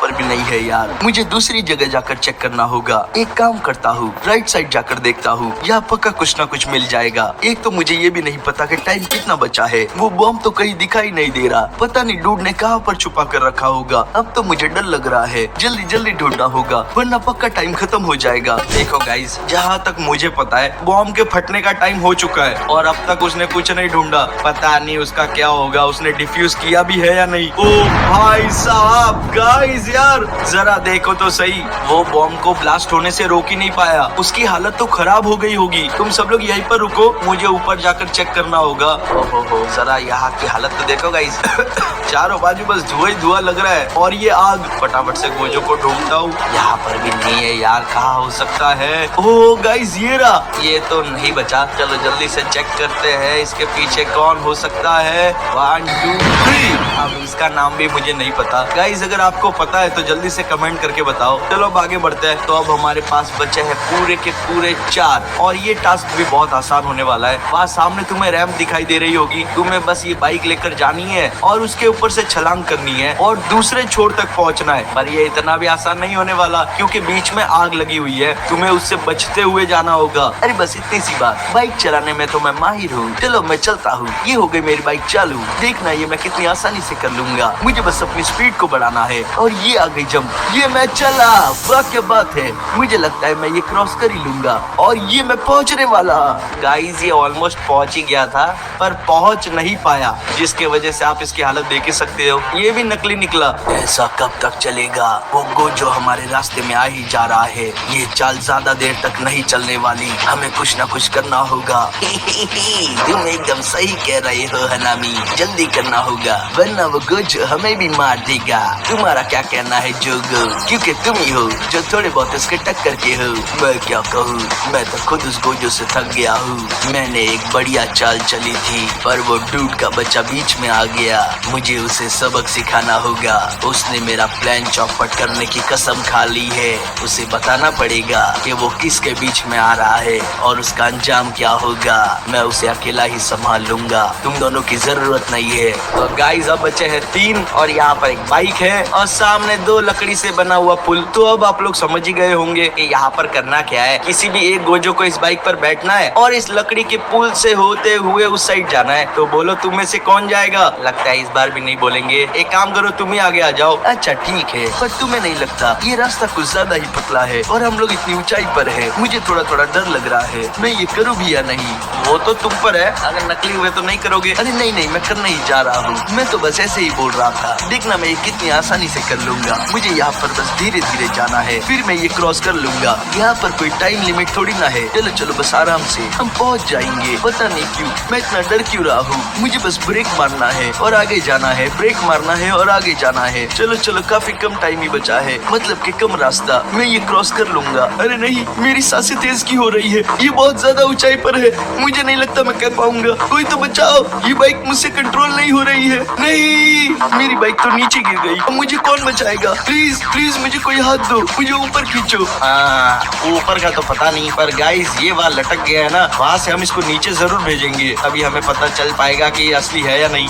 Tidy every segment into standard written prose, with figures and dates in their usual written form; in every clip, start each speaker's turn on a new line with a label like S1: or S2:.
S1: पर भी नहीं है यार। मुझे दूसरी जगह जाकर चेक करना होगा। एक काम करता हूँ, राइट साइड जाकर देखता हूँ, यहाँ पक्का कुछ ना कुछ मिल जाएगा। एक तो मुझे ये भी नहीं पता कि टाइम कितना बचा है। वो बॉम्ब तो कहीं दिखाई नहीं दे रहा, पता नहीं डूड ने कहाँ पर छुपा कर रखा होगा। अब तो मुझे डर लग रहा है, जल्दी जल्दी ढूंढना होगा वरना पक्का टाइम खत्म हो जाएगा। देखो गाइस, जहाँ तक मुझे पता है बॉम्ब के फटने का टाइम हो चुका है और अब तक उसने कुछ नहीं ढूंढा। पता नहीं उसका क्या होगा, उसने डिफ्यूज किया भी है या नहीं। ओ भाई साहब, गाइस यार जरा देखो तो सही, वो बॉम्ब को ब्लास्ट होने से रोक ही नहीं पाया। उसकी हालत तो खराब हो गई होगी। तुम सब लोग यहीं पर रुको, मुझे ऊपर जाकर चेक करना होगा। ओहो, जरा यहाँ की हालत तो देखो गाइस। चारों बाजू बस धुआं ही धुआं लग रहा है और ये आग। फटाफट से गोजो को ढूंढता हूँ। यहाँ पर भी नहीं है यार, कहाँ हो सकता है। ओह गाइस, ये रहा। ये तो नहीं बचा, चलो जल्दी से चेक करते हैं इसके पीछे कौन हो सकता है। 1 2 3। अब इसका नाम भी मुझे नहीं पता। गाइस अगर आपको पता है तो जल्दी से कमेंट करके बताओ। चलो अब आगे बढ़ते हैं। तो अब हमारे पास बचे हैं पूरे के पूरे 4 और ये टास्क भी बहुत आसान होने वाला है। वहाँ सामने तुम्हें रैंप दिखाई दे रही होगी, तुम्हें बस ये बाइक लेकर जानी है और उसके ऊपर से छलांग करनी है और दूसरे छोर तक पहुँचना है। पर ये इतना भी आसान नहीं होने वाला क्योंकि बीच में आग लगी हुई है, तुम्हें उससे बचते हुए जाना होगा। अरे बस इतनी सी बात, बाइक चलाने में तो मैं माहिर हूँ। चलो मैं चलता हूँ। ये हो गई मेरी बाइक चालू। देखना ये मैं कितनी आसानी से कर लूंगा। मुझे बस अपनी स्पीड को बढ़ाना है और ये आ गई जंप। ये मैं चला, वाह क्या बात है। मुझे लगता है मैं ये क्रॉस कर ही लूंगा और ये मैं पहुंचने वाला। गाइस ये ऑलमोस्ट पहुंच ही गया था पर पहुंच नहीं पाया, जिसके वजह से आप इसकी हालत देख ही सकते हो। ये भी नकली निकला। ऐसा कब तक चलेगा? वो गोजो हमारे रास्ते में आ ही जा रहा है। ये चाल ज्यादा देर तक नहीं चलने वाली, हमें कुछ ना कुछ करना होगा। तुम एकदम सही कह रहे हो हनामी, जल्दी करना होगा वरना वो गोजो हमें भी मार देगा। तुम्हारा क्या कहना है जोगो? क्योंकि तुम ही हो जो थोड़े बहुत उसके टक्कर के हो। मैं क्या कहूँ, मैं तो खुद उस गोजो से थक गया हूँ। मैंने एक बढ़िया चाल चली थी पर वो डूड का बच्चा बीच में आ गया। मुझे उसे सबक सिखाना होगा। उसने मेरा प्लान चौपट करने की कसम खा ली है। उसे बताना पड़ेगा कि वो किसके बीच में आ रहा है और उसका अंजाम क्या होगा। मैं उसे अकेला ही संभाल लूंगा, तुम दोनों की जरूरत नहीं है। तो गाइस अब बचे हैं 3 और यहाँ पर एक बाइक है और सामने 2 लकड़ी से बना हुआ पुल। तो अब आप लोग समझ ही गए होंगे कि यहाँ पर करना क्या है। किसी भी एक गोजो को इस बाइक पर बैठना है और इस लकड़ी के पुल से होते हुए उस साइड जाना है। तो बोलो तुम में से कौन जाएगा? लगता है इस बार भी नहीं बोलेंगे। एक काम करो, तुम ही आगे आ जाओ। अच्छा ठीक है, पर तुम्हें नहीं लगता ये रास्ता कुछ ज्यादा ही पतला है और हम लोग इतनी ऊंचाई पर है। मुझे थोड़ा थोड़ा डर लग रहा है, मैं ये करूँ भी या नहीं। वो तो तुम पर है, अगर नकली हुए तो नहीं करोगे। अरे नहीं नहीं, मैं करने ही जा रहा हूँ। मैं तो बस ऐसे ही बोल रहा था। देखना मैं ये कितनी आसानी से कर लूंगा। मुझे यहाँ पर बस धीरे धीरे जाना है, फिर मैं ये क्रॉस कर लूंगा। यहाँ पर कोई टाइम लिमिट थोड़ी ना है। चलो चलो बस आराम से हम पहुँच जाएंगे। पता नहीं क्यों मैं इतना डर क्यों रहा हूँ। मुझे बस ब्रेक मारना है और आगे जाना है, ब्रेक मारना है और आगे जाना है। चलो चलो, काफी कम टाइम ही बचा है, मतलब कि कम रास्ता। मैं ये क्रॉस कर लूंगा। अरे नहीं, मेरी सांसें तेज की हो रही है। ये बहुत ज्यादा ऊंचाई पर है, मुझे नहीं लगता मैं कर पाऊंगा। कोई तो बचाओ, ये बाइक मुझसे कंट्रोल नहीं हो रही है। नहीं, मेरी बाइक तो नीचे गिर गई। अब मुझे कौन बचाएगा? प्लीज प्लीज मुझे कोई हाथ दो, मुझे ऊपर खींचो। ऊपर का तो पता नहीं, पर गाइस ये वहाँ लटक गया है ना, वहाँ से हम इसको नीचे जरूर भेजेंगे। अभी हमें पता चल पाएगा कि ये असली है या नहीं।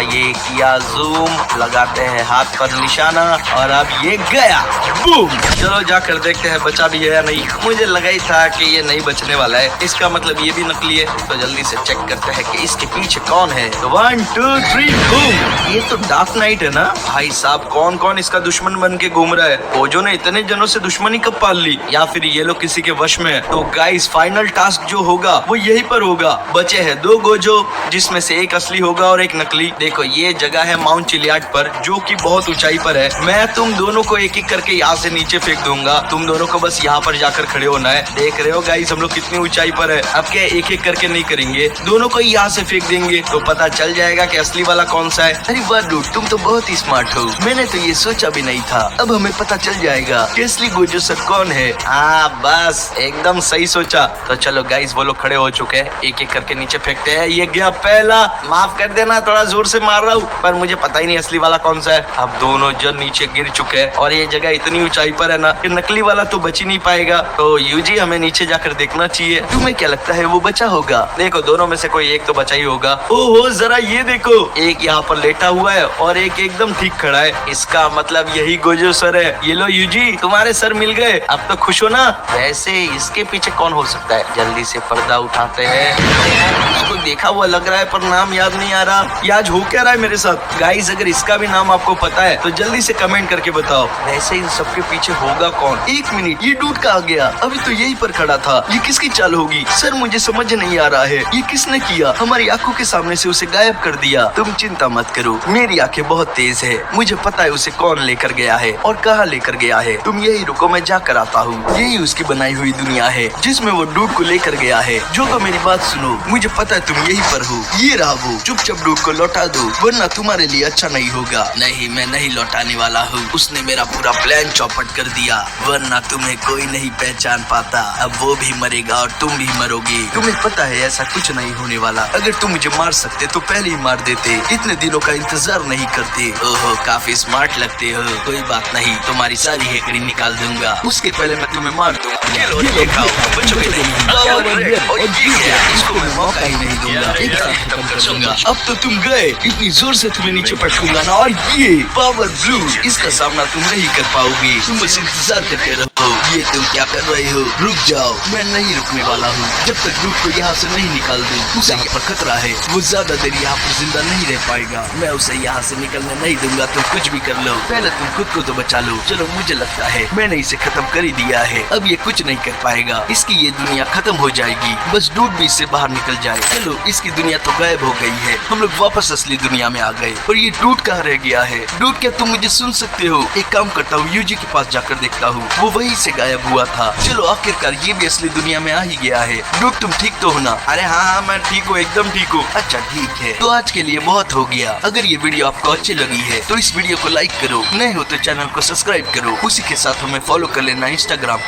S1: ये किया जूम, लगाते हैं हाथ पर निशाना और अब ये गया। बूम। चलो जाकर देखते हैं बचा भी है या नहीं। मुझे लगा ही था कि ये नहीं बचने वाला है, इसका मतलब ये भी नकली है। तो जल्दी से चेक करते हैं कि इसके पीछे कौन है। 1 2 3 बूम। ये तो डार्क नाइट है ना भाई साहब। कौन कौन इसका दुश्मन बन के घूम रहा है? गोजो ने इतने जनों से दुश्मनी कब पाल ली, या फिर ये लोग किसी के वश में है? तो गाइस फाइनल टास्क जो होगा वो यही पर होगा। बचे हैं 2 गोजो, जिसमें से एक असली होगा और एक नकली। देखो ये जगह है माउंट चिलियाट पर, जो कि बहुत ऊंचाई पर है। मैं तुम दोनों को एक एक करके यहाँ से नीचे फेंक दूंगा। तुम दोनों को बस यहाँ पर जाकर खड़े होना है। देख रहे हो गाइस हम लोग कितनी ऊंचाई पर है। अब क्या एक एक करके नहीं करेंगे, दोनों को यहाँ से फेंक देंगे तो पता चल जाएगा कि असली वाला कौन सा है। अरे वाह डूड, तुम तो बहुत ही स्मार्ट हो। मैंने तो ये सोचा भी नहीं था। अब हमें पता चल जाएगा कि असली गोजो सर कौन है। हाँ बस एकदम सही सोचा। तो चलो गाइस वो लोग खड़े हो चुके हैं, एक एक करके नीचे फेंकते हैं। ये गया पहला। माफ कर देना, थोड़ा जोर से मार रहा हूँ, पर मुझे पता ही नहीं असली वाला कौन सा है। अब दोनों जन नीचे गिर चुके हैं और ये जगह इतनी ऊंचाई पर है ना कि नकली वाला तो बच ही नहीं पाएगा। तो यूजी हमें नीचे जाकर देखना चाहिए। तुम्हें क्या लगता है वो बचा होगा? देखो दोनों में से कोई एक तो बचा ही होगा। ओहो जरा ये देखो, एक यहाँ पर लेटा हुआ है और एक एकदम ठीक खड़ा है। इसका मतलब यही गोजो सर है। ये लो यूजी, तुम्हारे सर मिल गए, अब तो खुश हो ना? वैसे इसके पीछे कौन हो सकता है? जल्दी से पर्दा उठाते हैं। इसको देखा हुआ लग रहा है पर नाम याद नहीं आ रहा। ये आज हो क्या रहा है मेरे साथ? गाइस अगर इसका भी नाम आपको पता है तो जल्दी से कमेंट करके बताओ। वैसे इन सबके पीछे होगा कौन? एक मिनट, ये डूड कहाँ गया? अभी तो यहीं पर खड़ा था। ये किसकी चाल होगी? सर मुझे समझ नहीं आ रहा है, ये किसने किया? हमारी आंखों के सामने से उसे गायब कर दिया। तुम चिंता मत करो, मेरी आंखें बहुत तेज है, मुझे पता है उसे कौन लेकर गया है और कहाँ लेकर गया है। तुम यही रुको, मैं जाकर आता हूँ। यही उसकी बनाई हुई दुनिया है जिसमें वो डूड को लेकर गया है। जो तो मेरी बात सुनो, मुझे पता है तुम यहीं पर हो। ये रहा वो, चुपचाप डूड को लौटा दो वरना तुम्हारे लिए अच्छा नहीं होगा। नहीं, मैं नहीं लौटाने वाला हूँ। उसने मेरा पूरा प्लान चौपट कर दिया, वरना तुम्हें कोई नहीं पहचान पाता। अब वो भी मरेगा और तुम भी मरोगे। तुम्हें पता है ऐसा कुछ नहीं होने वाला। अगर तुम मुझे मार सकते तो पहले ही मार देते, इतने दिनों का इंतजार नहीं करते। ओहो काफी स्मार्ट लगते हो। कोई बात नहीं, तुम्हारी सारी हेकड़ी निकाल दूंगा, उसके पहले मैं तुम्हें मार दूंगा। इसको मैं मौका ही नहीं दूंगा, एक साथ खत्म कर दूंगा। अब तो तुम गए, इतनी जोर से तुम्हें नीचे पटकूंगा ना। और ये पावर ब्लू, इसका सामना तुम नहीं कर पाओगे। तुम बस इंतजार करते रहो। ये तुम क्या कर रहे हो? रुक जाओ, मैं नहीं रुकने वाला हूँ जब तक डूड को यहाँ से नहीं निकाल दूँ। उसे यहाँ पर खतरा है, वो ज्यादा देर यहाँ पर जिंदा नहीं रह पाएगा। मैं उसे यहाँ से निकलने नहीं दूंगा। तुम कुछ भी कर लो, पहले तुम खुद को तो बचा लो। चलो मुझे लगता है मैंने इसे खत्म कर ही दिया है। अब ये कुछ नहीं कर पाएगा, इसकी ये दुनिया खत्म हो जाएगी। बस डूड भी इससे बाहर निकल जाए। चलो इसकी दुनिया तो गायब हो गई है, हम लोग वापस असली दुनिया में आ गए। और ये डूड कहाँ रह गया है? डूड क्या तुम मुझे सुन सकते हो? एक काम करता हूँ, यूजी के पास जाकर देखता हूँ, वो वहीं से गायब हुआ था। चलो आखिरकार ये भी असली दुनिया में आ ही गया है। डूड तुम ठीक तो हो ना? अरे हाँ मैं ठीक हूँ, एकदम ठीक हूँ। अच्छा ठीक है, तो आज के लिए बहुत हो गया। अगर ये वीडियो आपको अच्छी लगी है तो इस वीडियो को लाइक करो, नए हो तो चैनल को सब्सक्राइब करो। उसी के साथ हमें फॉलो कर लेना इंस्टाग्राम पर।